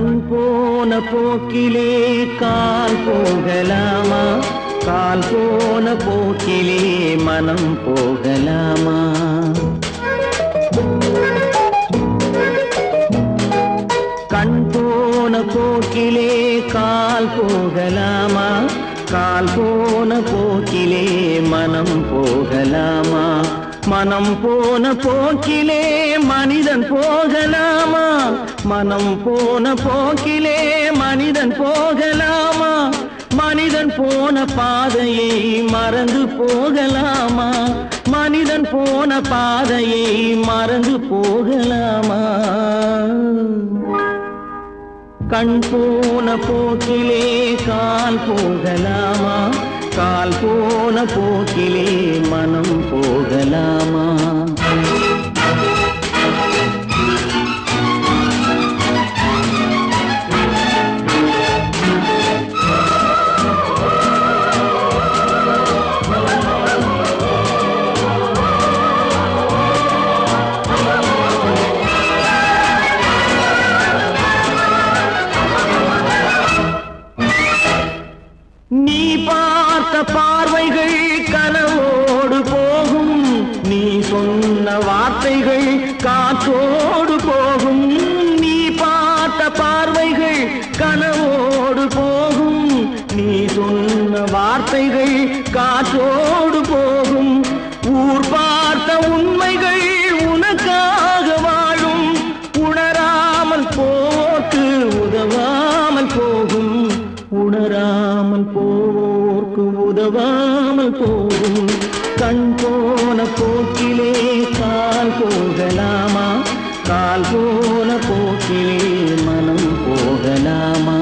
கண் போன போக்கிலே கால் போகலாமா? கால் போன போக்கிலே மனம் போகலாமா? கண் போன போக்கிலே கால் போகலாமா? கால் போன போக்கிலே மனம் போகலாமா? மனம் போன போக்கிலே மனிதன் போகலாமா? மனம் போன போக்கிலே மனிதன் போகலாமா? மனிதன் போன பாதையை மறந்து போகலாமா? மனிதன் போன பாதையை மறந்து போகலாமா? கண் போன போக்கிலே கால் போகலாமா? கால் போன போக்கிலே மனம் போகலாமா? நீ பார்த்த பார்வைகள் கனவோடு போகும், நீ சொன்ன வார்த்தைகள் காற்றோடு போகும். நீ பார்த்த பார்வைகள் கனவோடு போகும், நீ சொன்ன வார்த்தைகள் காற்றோடு போகும். ஊர் பார்த்த உண்மைகள் உனக்காக வாழும், உணராமல் போக்கு உதவாமல் போகும். உணராமல் போவோர்க்கு உதவாமல் போகும். கண் போன போக்கிலே கால் போகலாமா? கால் போன போக்கிலே மனம் போகலாமா?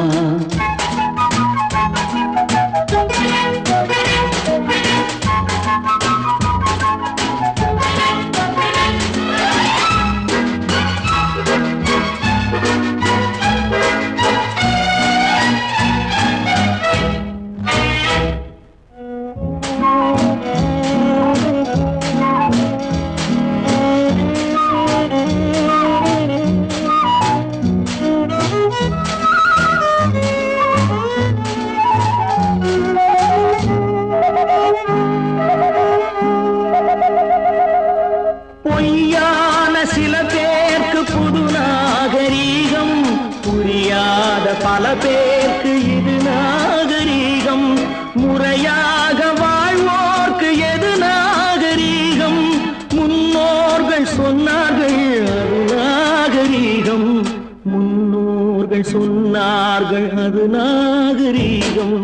பொய்யான சில பேருக்கு புது நாகரீகம், புரியாத பல பேருக்கு இது நாகரீகம். முறையாக வாழ்வோர்க்கு எது நாகரீகம்? முன்னோர்கள் சொன்னார்கள் அது நாகரீகம். முன்னோர்கள் சொன்னார்கள் அது நாகரீகம்.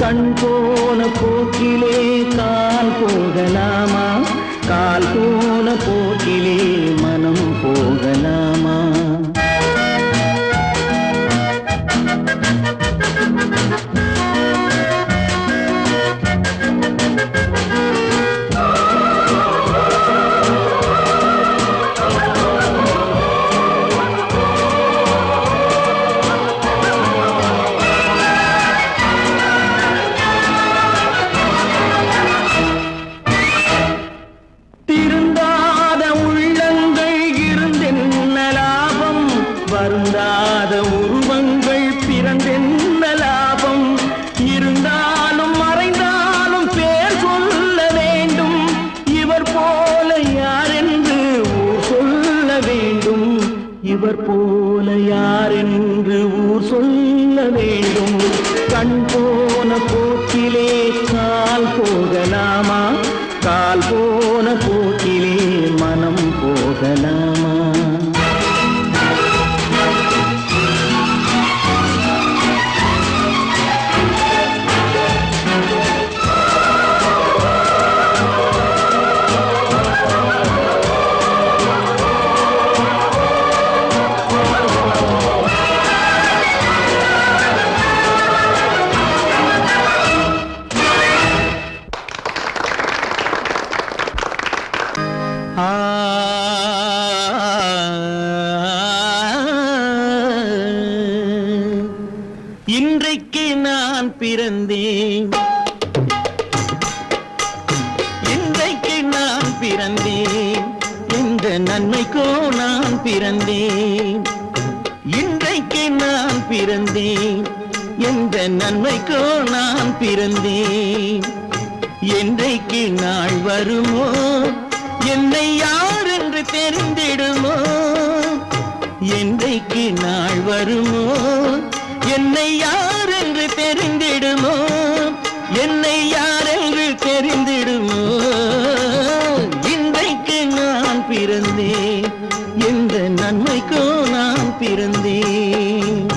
கண் போன போக்கிலே கால் போகலாமா? கால் போன போக்கிலே மனம் போகலாமா? வருந்தாத உருவங்கள் பிறந்தென்ன லாபம்? இருந்தாலும் மறைந்தாலும் பேர் சொல்ல வேண்டும். இவர் போல யார் என்று ஊர் சொல்ல வேண்டும். இவர் போல யார் என்று ஊர் சொல்ல வேண்டும். கண் போன போக்கிலே கால் போகலாமா? கால் போன போக்கிலே மனம் போகலாமா? இன்றைக்கு நான் பிறந்தேன், இன்றைக்கு நான் பிறந்தேன், இந்த நன்மைக்கோ நான் பிறந்தேன். இன்றைக்கு இன்றைக்கு நான் பிறந்தேன், எந்த நன்மைக்கோ நான் பிறந்தேன். என்றைக்கு நாள் வருமோ என்னை யார் என்று தெரிந்திடுமோ, என்றைக்கு நாள் வருமோ என்னை யார் என்று தெரிந்திடுமோ, என்னை யார் என்று தெரிந்திடுமோ. இன்றைக்கு நான் பிறந்தேன், எந்த நன்மைக்கோ நான் பிறந்தேன்.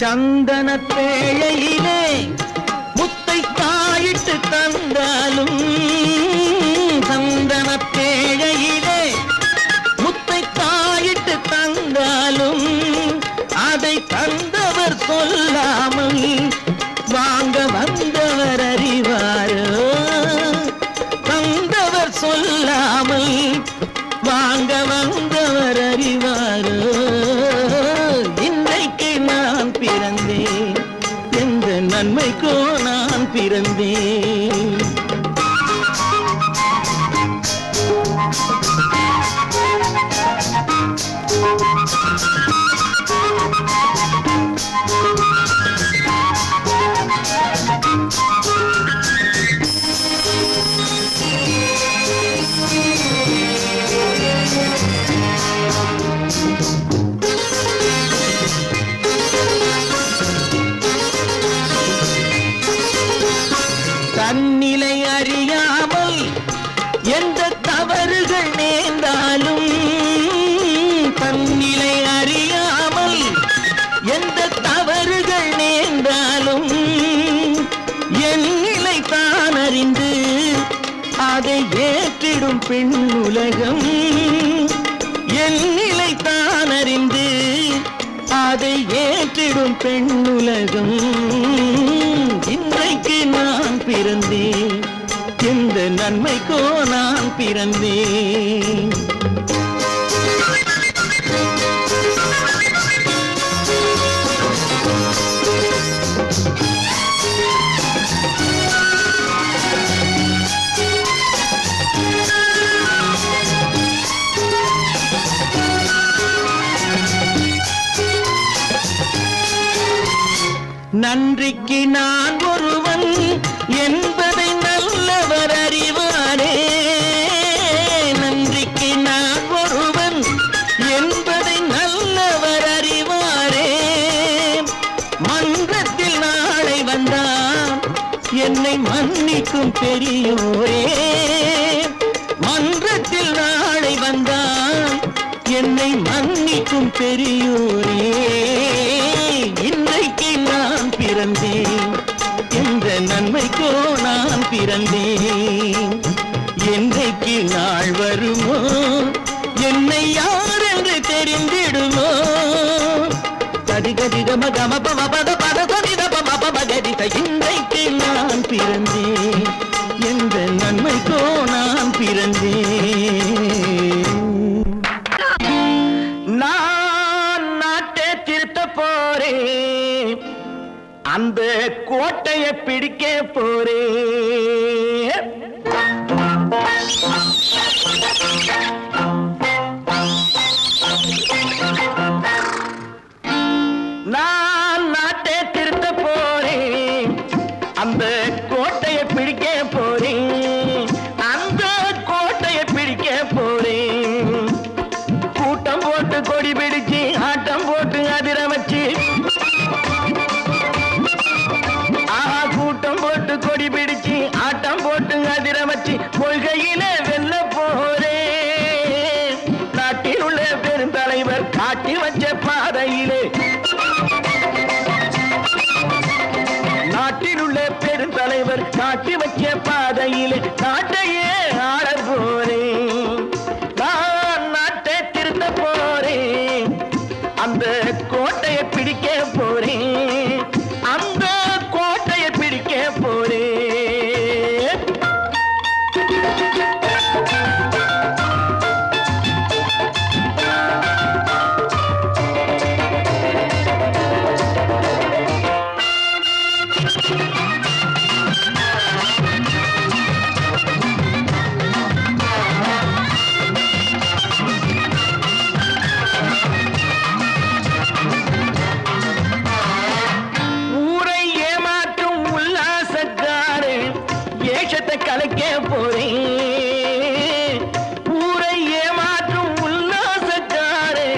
சந்தன பேழையிலே முத்தை காயிட்டு தந்தாலும், சந்தன பேழையிலே முத்தை காயிட்டு தந்தாலும், அதை தந்தவர் சொல்லாமல் வாங்க வந்தவர் அறிவாரோ, தந்தவர் சொல்லாமல் வாங்க வந்தவர் அறிவாரோ. நான் பிறந்தேன், எந்த நன்மைக்கோ நான் பிறந்தேன். தன்னிலை அறியாமல் எந்த தவறுகள் நேர்ந்தாலும், தன்னிலை அறியாமல் எந்த தவறுகள் நேர்ந்தாலும், என் நிலை தான் அறிந்து அதை ஏற்றிடும் பெண் உலகம், என் நிலை தான் அறிந்து அதை ஏற்றிடும் பெண் உலகம். இன்றைக்கு நான் பிறந்தேன், எந்த நன்மைக்கோ நான் பிறந்தேன். நன்றிக்கு நான் ஒருவன் என்பதை நல்லவர் அறிவாரே, நன்றிக்கு நான் ஒருவன் என்பதை நல்லவர் அறிவாரே. மன்றத்தில் நாளை வந்தான் என்னை மன்னிக்கும் பெரியோரே, மன்றத்தில் நாளை வந்தான் என்னை மன்னிக்கும் பெரியோரே. இன்றைக்கு நான் பிறந்தேன், எந்த நன்மைக்கோ நான் பிறந்தேன். என்றைக்கு நாள் வருமோ என்னை யார் என்று தெரிந்திடுமோ. கதிகதி கம கம பம பத பத சதித பம பம கதித. இன்றைக்கு நான் பிறந்தேன், எந்த நன்மைக்கோ நான் பிறந்தேன். நான் நாட்டை திருத்த போறேன், அந்த கோட்டையை பிடிக்க போறேன். நான் நாட்டை திருத்த போறேன், அந்த கோட்டையை பிடிக்க போறேன், அந்த கோட்டையை பிடிக்க போறேன். கூட்டம் போட்டு கொடி பிடிச்சு ஆட்டம் போட்டு அதிர வச்சு, கூட்டம் போட்டு கொடி பிடிச்சு ஆட்டம் போட்டு அதிர வச்சு கொள்கையில வெல்ல போறேன். நாட்டில் உள்ள பெருந்தலைவர் காட்டி வச்ச பாதையிலே, நாட்டில் உள்ள பெருந்தலைவர் காட்டி வச்ச பாதையிலே நாட்டையே ஆள போறேன். நான் நாட்டை திருத்த போறேன், அந்த கோட்டையை பிடிக்க போறேன், அந்த கோட்டையை பிடிக்க போறேன். கலைக்க போறேன். ஊரை ஏமாற்றும் உல்லாசக்காரே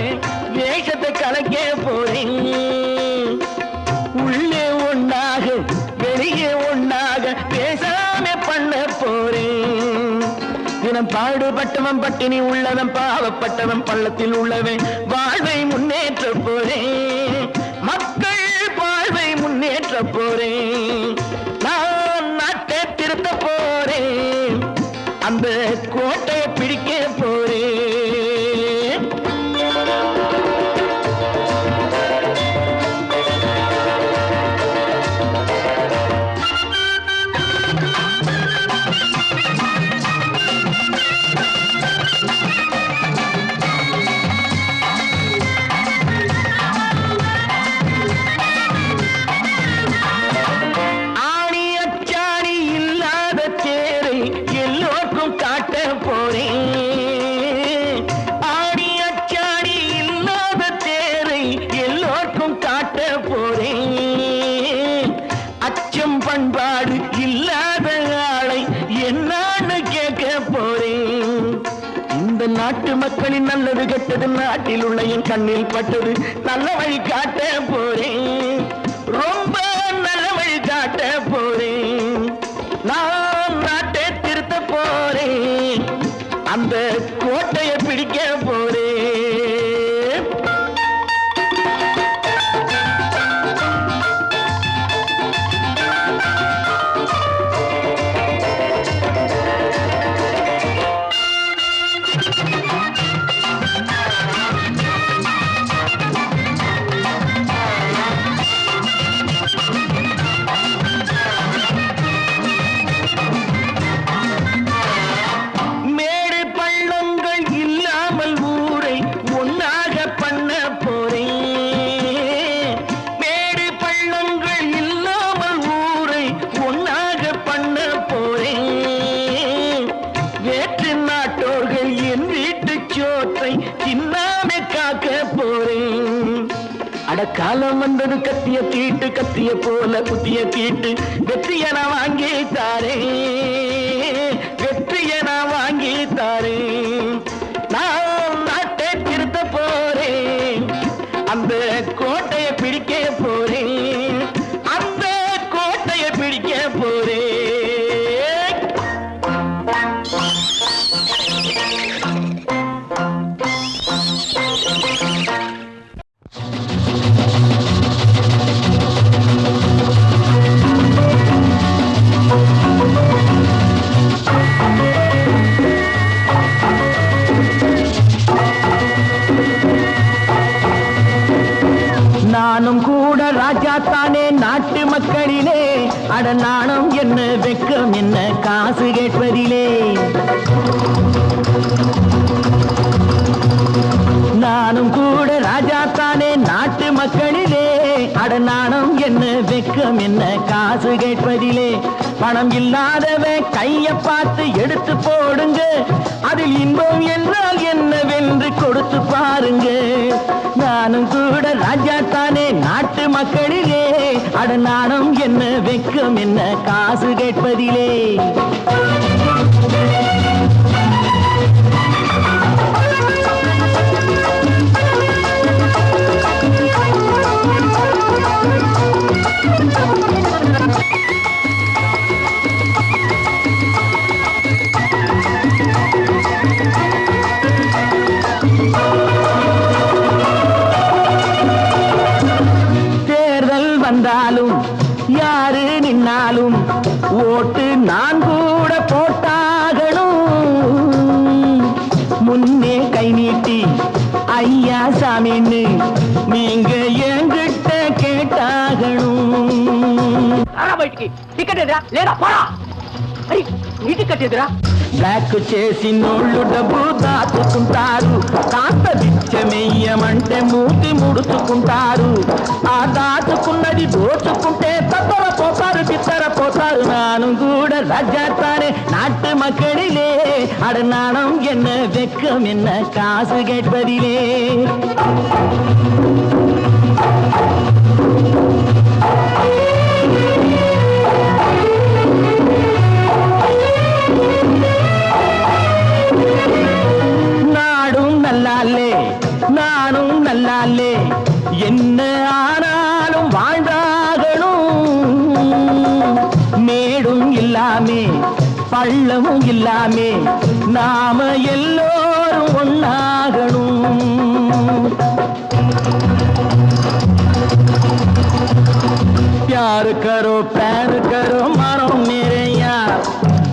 வேஷத்தை கலைக்க போறேன். உள்ளே ஒண்ணாக வெளியே ஒண்ணாக பேசாம பண்ண போறேன். தினம் பாடுபட்டவன் பட்டினி உள்ளவன் பாவப்பட்டவன் பள்ளத்தில் உள்ளவன் வாழ்வை முன்னேற்ற போறேன். மக்கள் வாழ்வை முன்னேற்ற போறேன். நான் நாட்டை திருத்த போறேன். அந்த கோட்டையை பிடிக்க போறேன். பண்பாடு இல்லாத ஆளை என்னான்னு கேட்க போறேன். இந்த நாட்டு மக்களின் நல்லது கெட்டது நாட்டில் உள்ள என் கண்ணில் பட்டது நல்ல வழி காட்ட போறேன். ரொம்ப நல்ல வழி காட்ட போறேன். நான் நாட்டை திருத்த போறேன். அந்த கோட்டையை பிடிக்க போறேன். காலம் வந்தது கத்திய தீட்டு கத்திய போல குத்திய தீட்டு வெற்றிய நான் வாங்கி தாரே. வெற்றிய நான் வாங்கி தாரே. நான் நாட்டை திருத்த போறேன். அந்த கோட்டையை பிடிக்க போறேன். அந்த கோட்டையை பிடிக்க போறேன். நானும் கூட ராஜா தானே நாட்டு மக்களிலே. அட நாணம் என்ன வெக்கம் என்ன காசு கேட்பதிலே. நானும் கூட ராஜா தானே நாட்டு மக்களிலே. அட நாணம் என்ன வெக்கம் என்ன காசு கேட்பதிலே. பணம் இல்லாதவ கைய பார்த்து எடுத்து போடுங்க. அதில் இன்பம் என்றால் என்னவென்று கொடுத்து பாருங்க. நானும் கூட ராஜா தானே நாட்டு மக்களிலே. அட நாணம் என்ன வெக்கம் என்ன காசு கேட்பதிலே. வந்தாலும் யாரு நின்னாலும் ஓட்டு நான் கூட போட்டாகணும். முன்னே கை நீட்டி ஐயா சாமின்னு நீங்க என்கிட்ட கேட்டாகணும். டிக்கெட் எதிரா லேடா போடா. నీ టికెట్ ఎదురా బ్లాక్ చేసి నోళ్ళు డబ్బు దాచుకుంటారు. కాస్త బిచ్చమెయ్యమంటే మూతి ముడుచుకుంటారు. ఆ దాచుకున్నది దోచుకుంటే తప్పర పోతారు బిత్తర పోతారు. நானும் கூட ராஜாத்தானே நாட்டு மக்களிலே. அட நாணம் என்ன வெக்கம் என்ன காசு கேட்பதிலே. கள்ளமும் இல்லாமே நாம எல்லோரும் ஒன்னாகணும். प्यार करो प्यार करो मारो मेरे यार,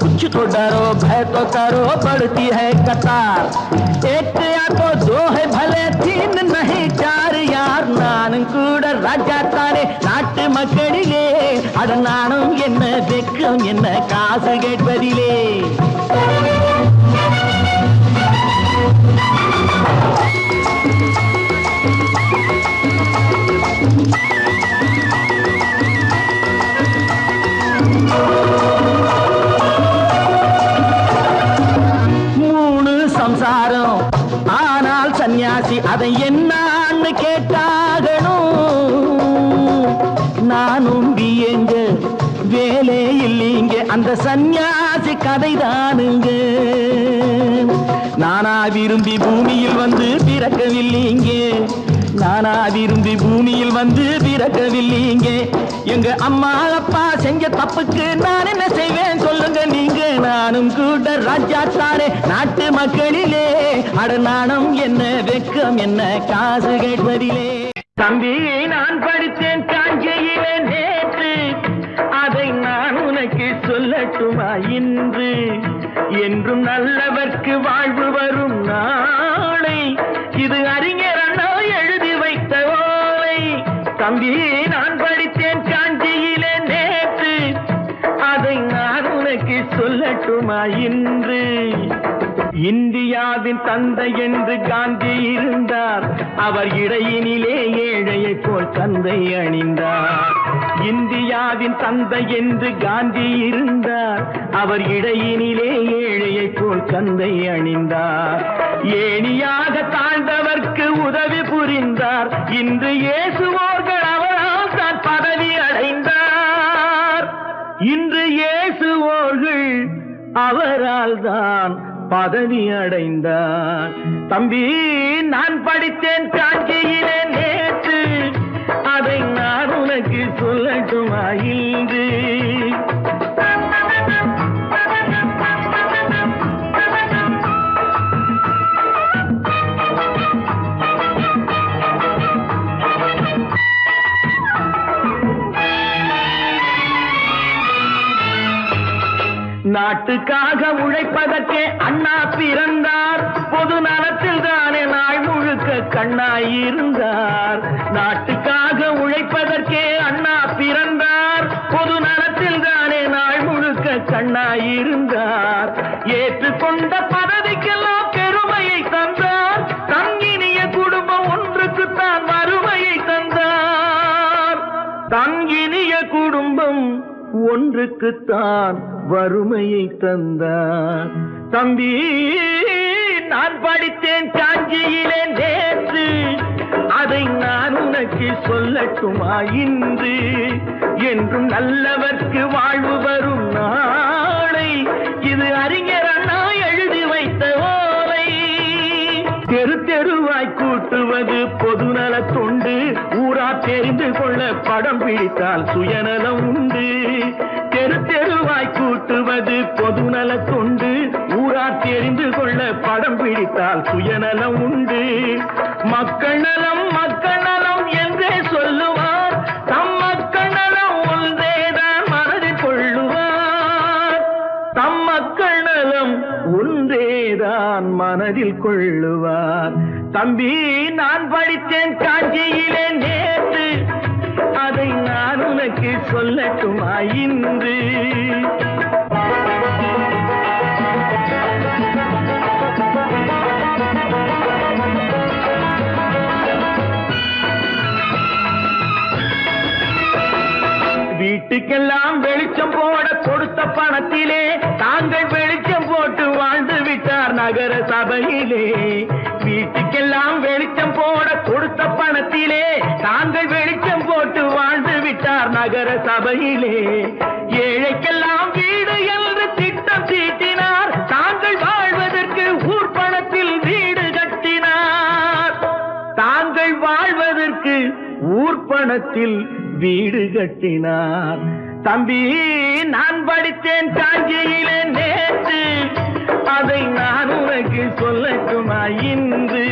कुछ तो डरो भय तो करो बढ़ती है कतार, एक या तो दो है भले तीन नहीं चार यार. நானும் கூட ராஜா தானே நாட்டு மக்களிலே, அட நானும் என்ன வெக்கம் என்ன காசு கேட்பதிலே. சம்சாரம் ஆனால் சன்னியாசி அதை என்னான்னு கேட்டாகணும். நானும் பியங்க வேலை இல்லைங்க அந்த சன்னியாசி கதைதானுங்க. நானா விரும்பி பூமியில் வந்து பிறக்கவில்லைங்க, நானா விரும்பி பூமியில் வந்து பிறக்கவில்லைங்க. எங்க அம்மா அப்பா செஞ்ச தப்புக்கு நான் என்ன செய்வேன் சொல்லுங்க நீங்க. நானும் கூட ராஜா தானே நாட்டு மக்களிலே, அட நாணம் என்ன வெக்கம் என்ன காசு கேட்பதிலே. தம்பி நான் படித்தேன் காஞ்சியிலே நேற்று, அதை நான் உனக்கு சொல்லட்டுமா இன்று. என்றும் நல்லவர்க்கு வாழ்வு வரும் நாளை, இது அறிஞர் அண்ணா எழுதி வைத்த ஓலை. தம்பி நான் படித்தேன் காஞ்சியிலே நேற்று, அதை நான் உனக்கு சொல்லட்டுமா இன்று. இந்தியாவின் தந்தை என்று காந்தி இருந்தார், அவர் இடையினிலே ஏழையை போல் தந்தை அணிந்தார். இந்தியாவின் தந்தை என்று காந்தி இருந்தார், அவர் இடையினிலே ஏழையை போல் தந்தை அணிந்தார். ஏணியாக தாழ்ந்தவர்க்கு உதவி புரிந்தார், இன்று இயேசுவோர்கள் அவரால் தான் பதவி அடைந்தார். இன்று இயேசுவோர்கள் அவரால் தான் பதவி அடைந்தார். தம்பி நான் படித்தேன் காஞ்சியிலே நேற்று, அதை நான் உனக்கு சொல்லட்டுமா இன்று. நாட்டுக்காக உழைப்பதற்கே அண்ணா பிறந்தார், பொது நலத்தில் தானே நாள் முழுக்க கண்ணாயிருந்தார். நாட்டுக்காக உழைப்பதற்கே அண்ணா பிறந்தார், பொது நலத்தில் தானே நாள் முழுக்க கண்ணாயிருந்தார். ஏற்றுக்கொண்ட பதவிக்கெல்லாம் பெருமையை தந்தார், தங்கினிய குடும்பம் ஒன்றுக்குத்தான் வறுமையை தந்தார். தங்கினிய குடும்பம் ஒன்றுக்குத்தான் வறுமையை தந்தார். தம்பி நான் படித்தேன் காஞ்சியிலே நேற்று, அதை நான் உனக்கு சொல்லட்டுமா இன்று. என்றும் நல்லவர்க்கு வாழ்வு வரும் நாளை, இது அறிஞர் அண்ணா எழுதி வைத்த ஓலை. தெரு தெருவாய் கூட்டுவது பொதுநல தொண்டு, ஊரா தெரிந்து கொள்ள படம் பிடித்தால் சுயநலம் உண்டு. தெரு தெருவாய் கூட்டுவது பொதுநல தொண்டு, ஊரா தெரிந்து கொள்ள படம் பிடித்தால் சுயநலம் உண்டு. மக்கள் நலம் என்றே சொல்லுவார், தம் மக்கள் நலம் ஒன்றேதான் மனதில் கொள்ளுவார். தம் மக்கள் நலம் ஒன்றேதான் மனதில் கொள்ளுவார். தம்பி நான் படித்தேன் காஞ்சியிலே நேற்று, அதை நான் உனக்கு சொல்லட்டுமா இன்று. வீட்டுக்கெல்லாம் வெளிச்சம் போட கொடுத்த பணத்திலே தாங்கள் வெளிச்சம் போட்டு வாழ்ந்து விட்டார் நகர சபையிலே. வீட்டுக்கெல்லாம் வெளிச்சம் போட கொடுத்த பணத்திலே தாங்கள் வெளிச்சம் போட்டு வாழ்ந்து விட்டார் நகர சபையிலே. ஏழைக்கெல்லாம் வீடு என்று திட்டம் தீட்டினார், தாங்கள் வாழ்வதற்கு ஊர் பணத்தில் வீடு கட்டினார். தாங்கள் வாழ்வதற்கு ஊர் பணத்தில் வீடு கட்டினார். தம்பி நான் படித்தேன் காஞ்சியிலே நேற்று, அதை நான் உனக்கு சொல்லட்டுமா இன்று?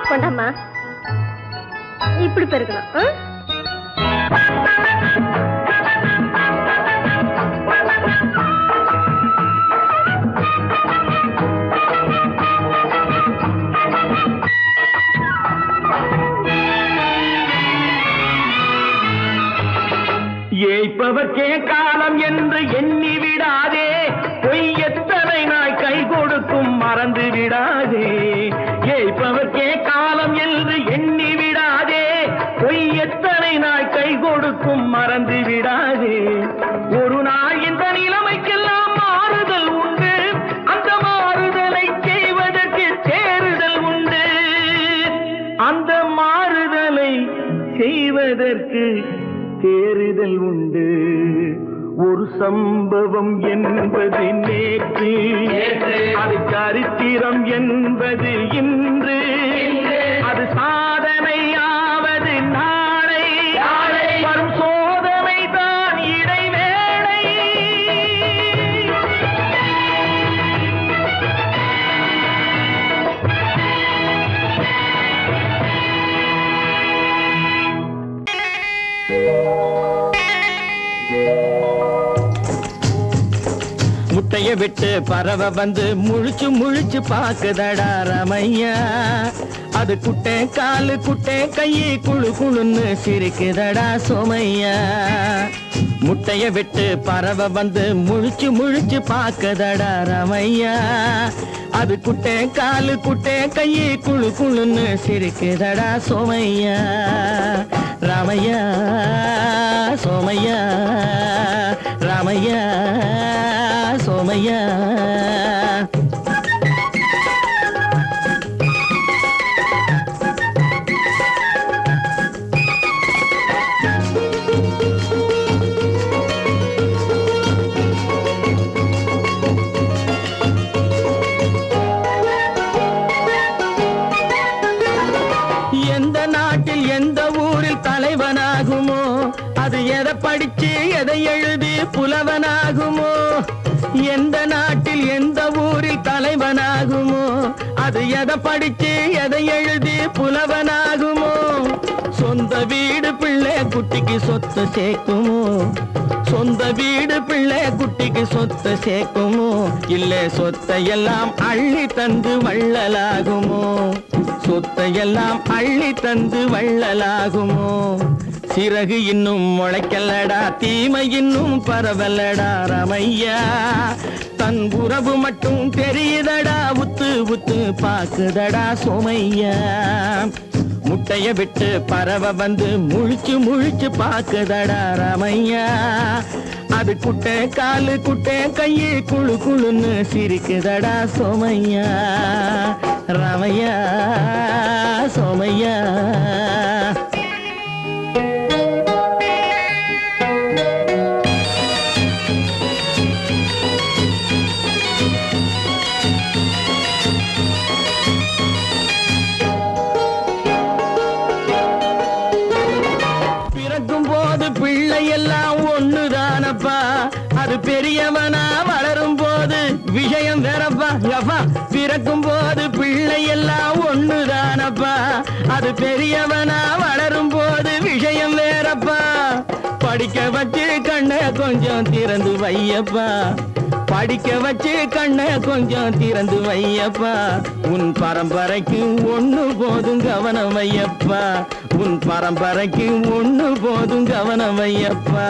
கொண்டாமா, இப்படி பெருக்கலாம். ஏய்ப்பவர்க்கே காலம் என்று எண்ணி விடாதே, பொய் எத்தனை நாய் கை கொடுக்கும் மறந்து விடாதே. ஏய்ப்பவர்க்கே காலம் என்று எண்ணி விடாதே, பொய் எத்தனை நாய் கை கொடுக்கும் மறந்து விடாதே. ஒரு நாள் இந்த நிலைமைக்கெல்லாம் மாறுதல் உண்டு, அந்த மாறுதலை செய்வதற்கு தேறுதல் உண்டு. அந்த மாறுதலை செய்வதற்கு தேறுதல் உண்டு. ஒரு சம்பவம் என்பது நேற்று, அது சரித்திரம் என்பது இன்று, அது சாதனையாவது நாளை, வரும் சோதனை தான் இடைவேளை. முட்டைய விட்டு பறவை வந்து முழிச்சு முழிச்சு பாக்குதடா ரமையா, அது குட்டை காலு குட்டை கையை குழு குழுன்னு சிரிக்குதடா சோமையா. முட்டைய விட்டு பறவை வந்து முழிச்சு முழிச்சு பாக்குதடா ரமையா, அது குட்டை காலு குட்டை கையை குழு குழுன்னு சிரிக்குதடா சோமையா. ராமையா சோமையா, ராமையா சோமையா. எந்த நாட்டில் எந்த ஊரில் தலைவனாகுமோ, அது எதை படிச்சு எதை எழுதி புலவனாகுமோ. எந்த நாட்டில் எந்த ஊரில் தலைவனாகுமோ, அது எதை படிச்சு எதை எழுதி புலவனாகுமோ. சொந்த வீடு பிள்ளை குட்டிக்கு சொத்து சேர்க்குமோ, சொந்த வீடு பிள்ளை குட்டிக்கு சொத்து சேர்க்குமோ, இல்ல சொத்தையெல்லாம் அள்ளி தந்து வள்ளலாகுமோ, சொத்தையெல்லாம் அள்ளி தந்து வள்ளலாகுமோ. சிறகு இன்னும் முளைக்கல்லடா, தீமை இன்னும் பரவலடா ரமையா, தன் உறவு மட்டும் தெரியுதடா, உத்து உத்து பாக்குதடா சோமையா. முட்டைய விட்டு பறவை வந்து முழிச்சு முழிச்சு பாக்குதடா ரமையா, அது குட்டை காலு குட்டை கையை குழு குழுன்னு சிரிக்குதடா சோமையா. ரமையா சோமையா. எல்லாம் ஒண்ணுதானப்பா, அது பெரியவனா வளரும் போது விஷயம் வேறப்பா. யப்பா, பிறக்கும் போது பிள்ளை எல்லாம் ஒண்ணுதானப்பா, அது பெரியவனா வளரும் போது விஷயம் வேறப்பா. படிக்க வச்சு கண்ண கொஞ்சம் திறந்து வையப்பா, படிக்க வச்சு கண்ண கொஞ்சம் திறந்து வையப்பா. உன் பரம்பரைக்கு ஒண்ணு போதும் கவனம் வையப்பா, உன் பரம்பரைக்கு ஒண்ணு போதும் கவனம் வையப்பா.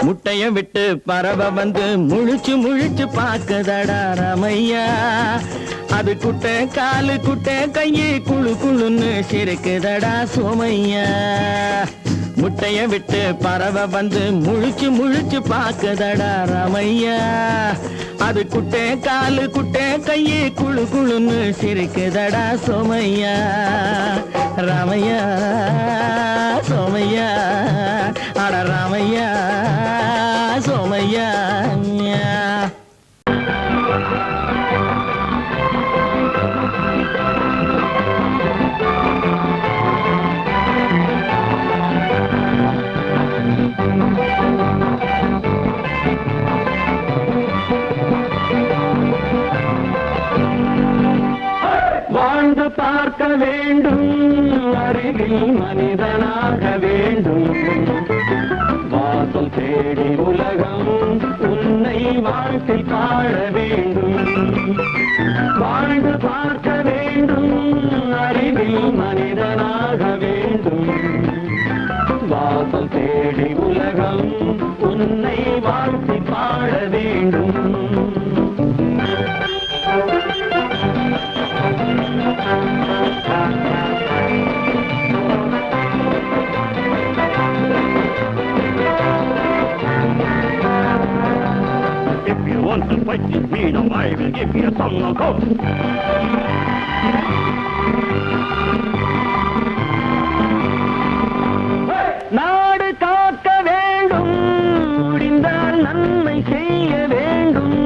முட்டைய விட்டு பறவை வந்து முழிச்சு முழிச்சு பாக்குதடா ரமையா, அது குட்டை காலு குட்டை கையை குழு குழுன்னு சிரிக்குதடா சோமையா. முட்டைய விட்டு பறவை வந்து முழிச்சு முழிச்சு பாக்குதடா ரமையா, அது குட்டை காலு குட்டை கையை குழு குழுன்னு சிரிக்குதடா சோமையா. ராமையா சோமையா, அட ராமையா சோமையா. வாழ்ந்து பார்க்க வேண்டும், அறிவில் மனிதனாக வேண்டும், வாசம் தேடி உலகம் உன்னை வாழ்க்கை பாட வேண்டும். வாழ்ந்து பார்க்க வேண்டும், அறிவில் மனிதனாக வேண்டும், வாசம் தேடி உலகம் உன்னை வாழ்க்கை பாட வேண்டும். If you want to fight with me, now I will give you a song of hope. நாடு காக்க வேண்டும், முடிந்தால் நன்மை செய்ய வேண்டும்.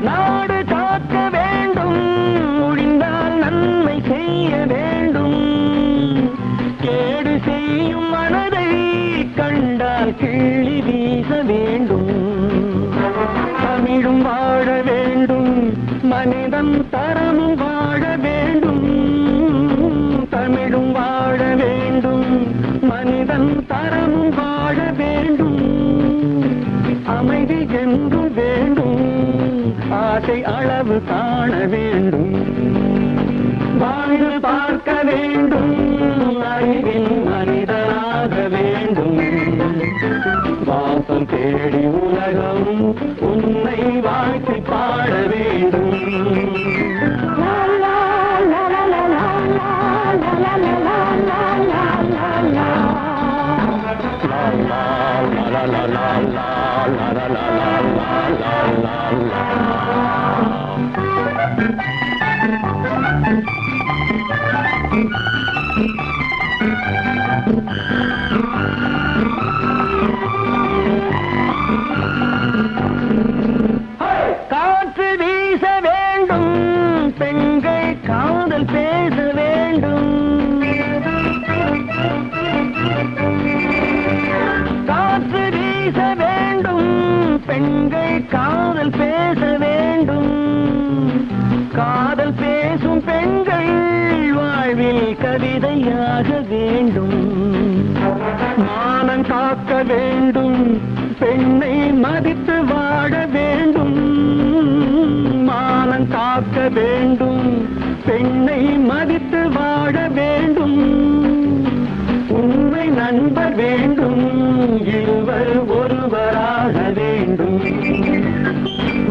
நாடு காக்க வேண்டும், முடிந்தால் நன்மை செய்ய வேண்டும். கேடு செய்யும் மனதை கண்டால் கிள்ளி வீச வேண்டும். தமிழும் வாழ வேண்டும், மனிதன் தரமும் வாழ வேண்டும். தமிழும் வாழ வேண்டும், மனிதன் தரமும் வாழ வேண்டும். அமைதி என்று வேண்டும், ஆசை அளவு காண வேண்டும். வாழ்ந்து பார்க்க வேண்டும், அறிவில் மனிதனாக வேண்டும். வாசம் தேடி உலகம் உன்னை வாழ்க்கை பாட வேண்டும். காற்று வீச வேண்டும், பெண்கள் காதல் பேச வேண்டும். காற்று வீச வேண்டும், பெண்கள் காதல் பேச வேண்டும். காதல் பேசும் பெண்கள் வாழ்வில் கவிதையாக வேண்டும். மானம் காக்க வேண்டும், பெண்ணை மதித்து வாழ வேண்டும். மானம் காக்க வேண்டும், பெண்ணை மதித்து வாழ வேண்டும். உண்மை நண்பர் வேண்டும், இருவர் ஒருவராக வேண்டும்.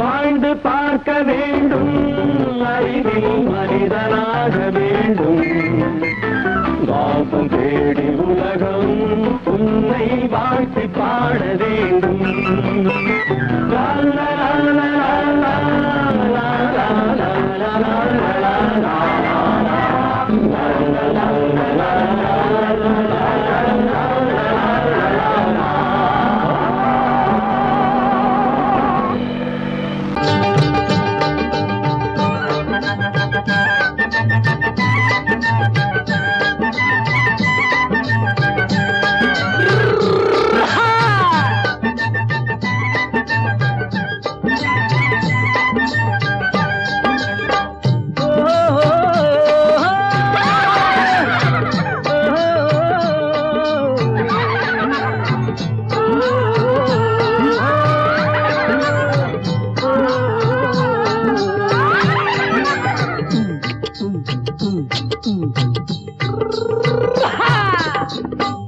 வாழ்ந்து பார்க்க வேண்டும், அறிவில் மனிதனாக வேண்டும். வாசம் தேடி உலகம் உன்னை வாழ்த்தி பாட வேண்டும். லா லா லா லா லா லா லா லா லா லா.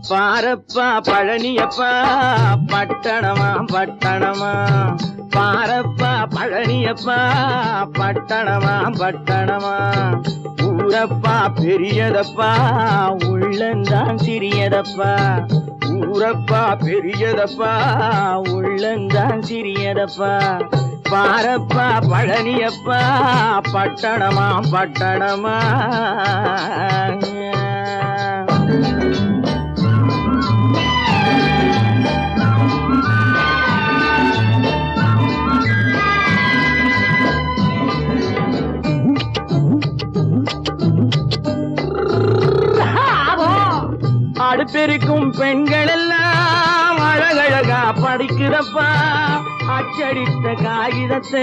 பாரப்பா பழனியப்பா பட்டணமா பட்டணமா. பாரப்பா பழனியப்பா பட்டணமா பட்டணமா. ஊரப்பா பெரியதப்பா உள்ளந்தான் சிறியதப்பா. ஊரப்பா பெரியதப்பா உள்ளந்தான் சிறியதப்பா. பாரப்பா பழனியப்பா பட்டணமா பட்டணமா. அழகழகா படிக்குதப்பா அச்சடித்த காகிதத்தை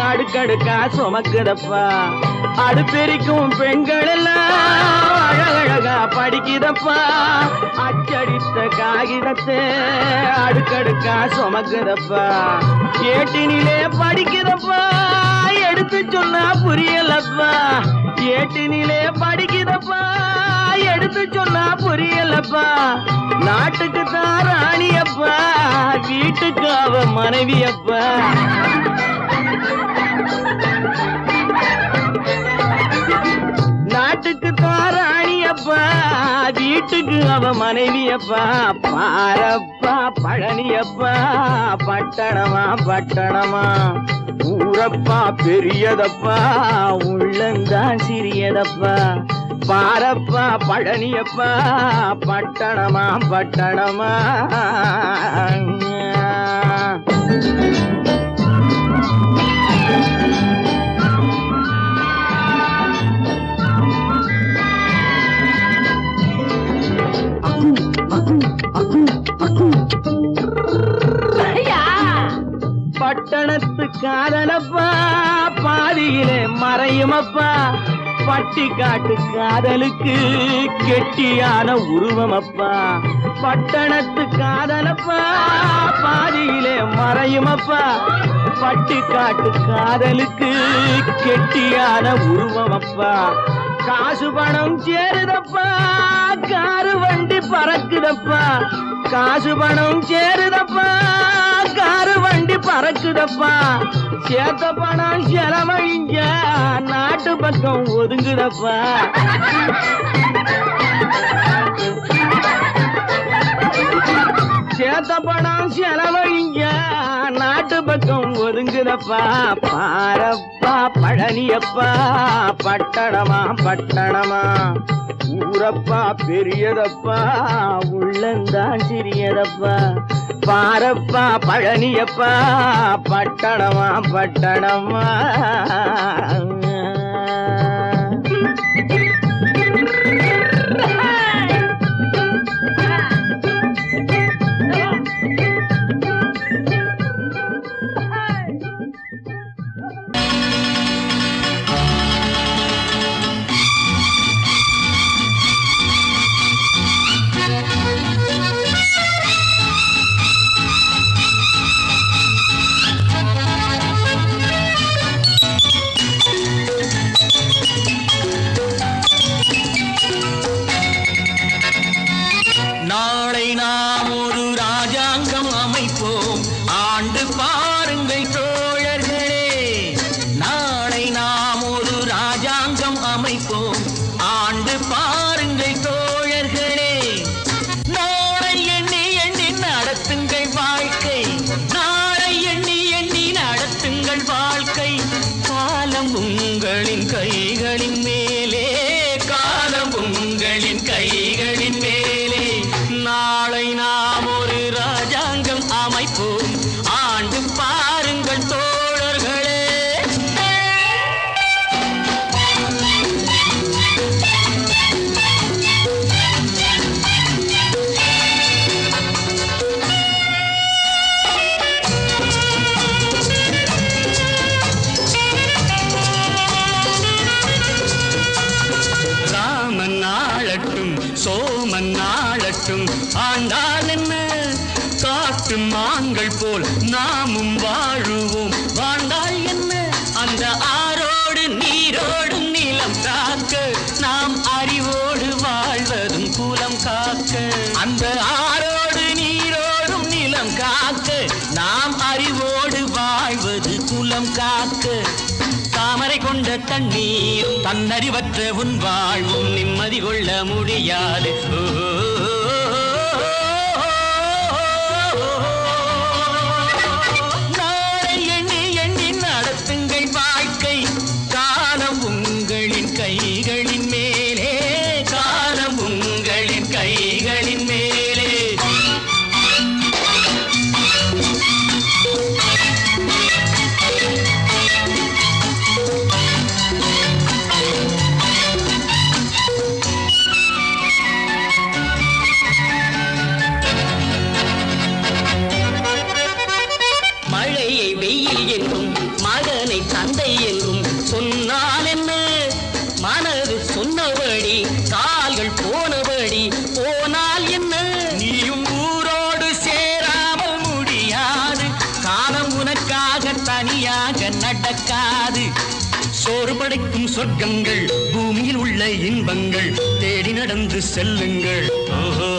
அடுக்கடுக்கா சுமக்குதப்பா அடுப்பெரிக்கும் பெண்கள் எல்லாம் அழகழகா படிக்குதப்பா அச்சடித்த காகிதத்தை அடுக்கடுக்கா சுமக்குதப்பா ஏட்டினிலே படிக்குதப்பா எடுத்து சொன்னா புரியலப்பா ஏட்டினிலே படிக்குதப்பா எடுத்து சொன்னா புரியலப்பா நாட்டுக்கு தான் ராணியப்பா வீட்டுக்கு அவ மனைவியப்பா நாட்டுக்கு தான் ராணியப்பா வீட்டுக்கு அவ மனைவியப்பா பாரப்பா பழனியப்பா பட்டணமா பட்டணமா ஊரப்பா பெரியதப்பா உள்ளந்தான் சிறியதப்பா பாரப்பா பழனியப்பா பட்டணமா பட்டணமா பட்டணத்து காதலப்பா பாதியிலே மறையுமப்பா பட்டி காட்டு காதலுக்கு கெட்டியான உருவமப்பா பட்டணத்து காதலப்பா பாதியிலே மறையுமப்பா பட்டி காட்டு காதலுக்கு கெட்டியான உருவமப்பா காசு பணம் சேருதப்பா காரு வண்டி பறக்குதப்பா காசு பணம் சேருதப்பா காரு வண்டி பறக்குதப்பா சேத்த பணம் செலவழிஞ்ச நாட்டு பக்கம் ஒதுங்குதப்பா சேத்த பணம் செலவழிஞ்ச நாட்டு பக்கம் ஒதுங்குதப்பா பாரப்பா பழனியப்பா பட்டணமா பட்டணமா ஊரப்பா பெரியதப்பா உள்ளந்தான் சிறியதப்பா பாரப்பா பழனியப்பா பட்டணமா பட்டணமா மான்கள் போல் நாமும் வாழுவோம் வாழ்ந்தால் என்ன அந்த ஆரோடு நீரோடும் நிலம் காக்க நாம் அறிவோடு வாழ்வதும் குலம் காக்க அந்த ஆரோடு நீரோடும் நிலம் காக்க நாம் அறிவோடு வாழ்வது குலம் காக்க தாமரை கொண்ட தண்ணீர் தன்னறிவற்ற உன் வாழ்வும் நிம்மதி கொள்ள முடியாது சொர்க்கங்கள் பூமியில் உள்ள இன்பங்கள் தேடி நடந்து செல்லுங்கள். ஓஹோ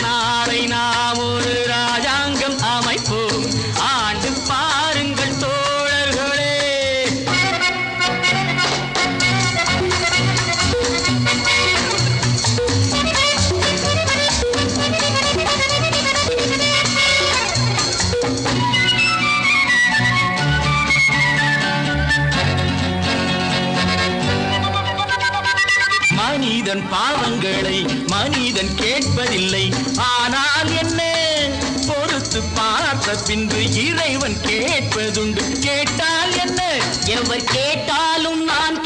நாளை நாம் ஒரு ராஜாங்கம் அமைப்போம். ஆண்டு பாருங்கள் தோழர்களே. மனிதன் பாவங்களை மனிதன் கேட்பதில்லை. ஆனால் என்ன பொறுத்து பார்த்த பின்பு இறைவன் கேட்பதுண்டு. கேட்டால் என்ன? எவர் கேட்டாலும் நான்